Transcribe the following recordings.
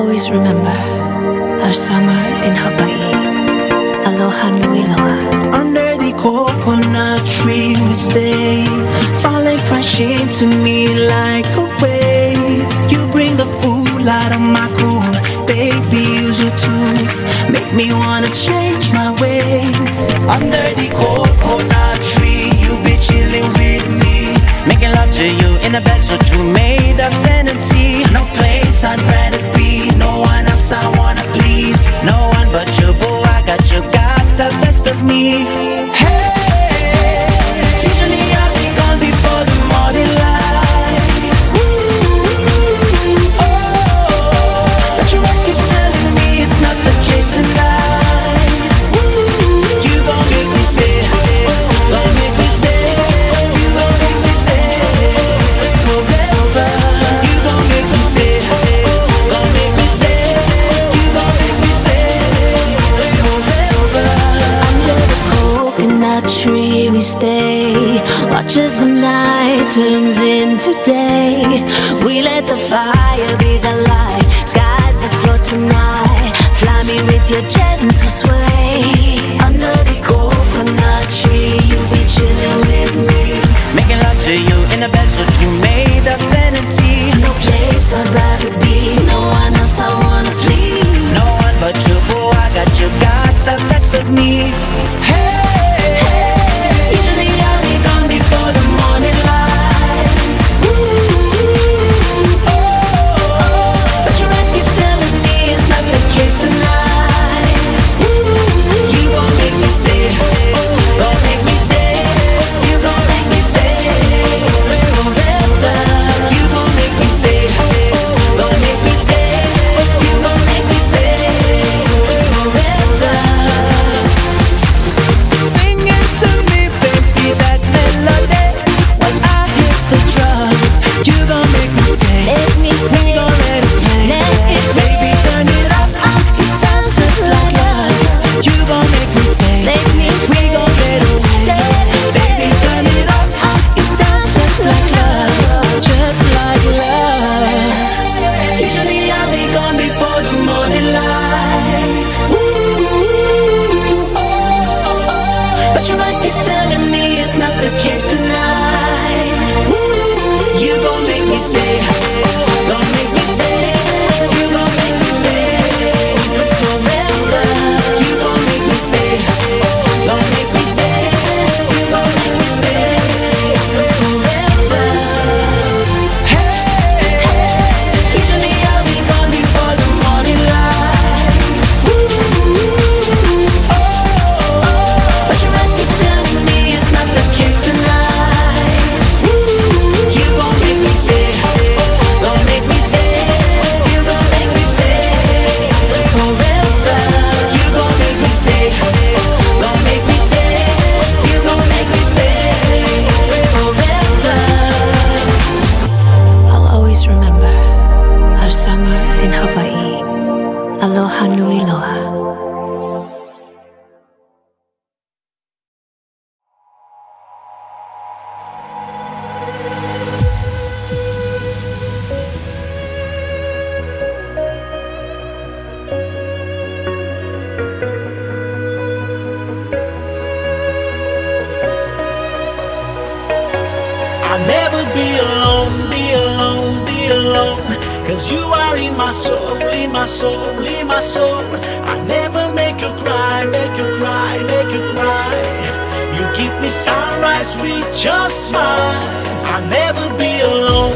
always remember our summer in Hawaii. Aloha nui loa. Under the coconut tree we stay, falling crashing to me like a wave. You bring the food out of my cool, baby, use your tools, make me wanna change my ways. Under the coconut tree, you be chilling with me, making love to you in a bed so true, made of sand and sea. No place I'd rather be, no one else I wanna please, no one but you, boo, I got you, got the best of me. Hey, usually I'll be gone before the morning light. Ooh, oh, but your eyes keep telling me it's not the case tonight. Ooh, you gon' make me stay, gon' make me stay, you gon' make me stay forever. You gon' make me stay, gon' make me stay, you gon' make me stay forever. Under the coconut tree we stay, watch as the night turns into day. We let the fire be the light, skies the floor tonight. Fly me with your gentle sway. Under the coconut tree, you be chilling with me, making love to you in a bed so true, made of sand and sea. No place I'd rather be, no one else I wanna please, no one but you, boo, I got you, got the best of me. Hey, usually I'll be gone before the morning light. Ooh, oh, but your eyes keep telling me it's not the case tonight. Ooh, you gon' make me stay, gon' make me stay, you gon' make me stay forever. You gon' make me stay, gon' make me stay, you gon' make me stay forever. Sing it to me, baby, that melody. When I hit the drum, you gon' make me stay. We gon' let it play. Baby, turn it up. It sounds just like love. You gon' make me stay. We gon' get away. Baby, turn it up. It sounds just like love. Just like love. Usually I'll be gone before the morning light. Ooh, oh, but your eyes keep telling me it's not the case tonight. Ooh, you gon' make me stay, gon' make me stay, you gon' make me stay forever. You gon' make me stay, gon' make me stay, you gon' make me stay forever. Hey, usually I'll be gone before the morning light. Ooh, oh, but your eyes keep telling me it's not the case tonight. Ooh, you gon' make me stay, gon' make me stay, you gon' make me stay forever. You gon' make me stay, gon' make me stay, you gon' make me stay forever. I'll always remember our summer in Hawaii. Aloha nui loa. I'll never be alone, be alone, be alone. Cause you are in my soul, in my soul, in my soul. I'll never make you cry, make you cry, make you cry. You give me sunrise with your smile. I'll never be alone.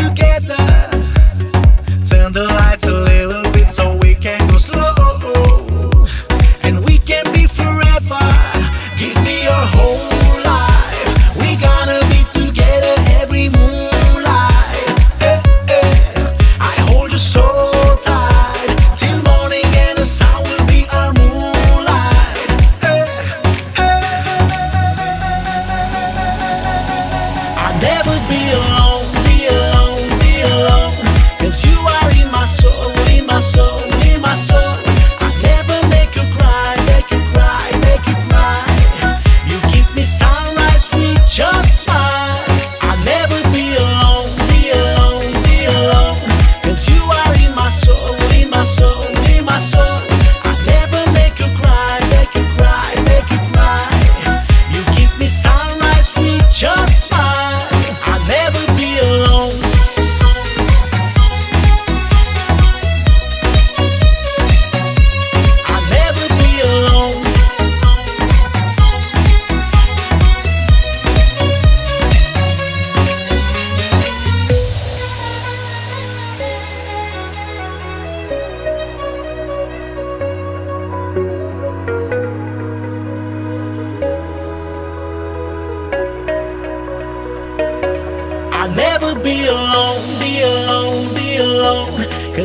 Together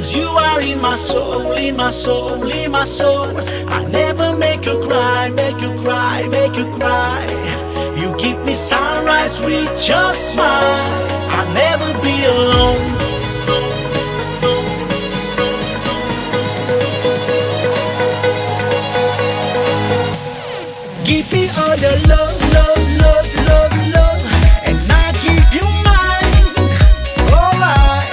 'cause you are in my soul, in my soul, in my soul. I never make you cry, make you cry, make you cry. You give me sunrise with your smile. I'll never be alone. Give me all the love, love, love, love, love, and I give you mine. Alright.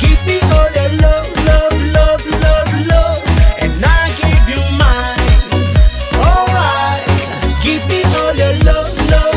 Give me all the love, love, love, love, love, and I give you mine. Alright. Give me all the love, love.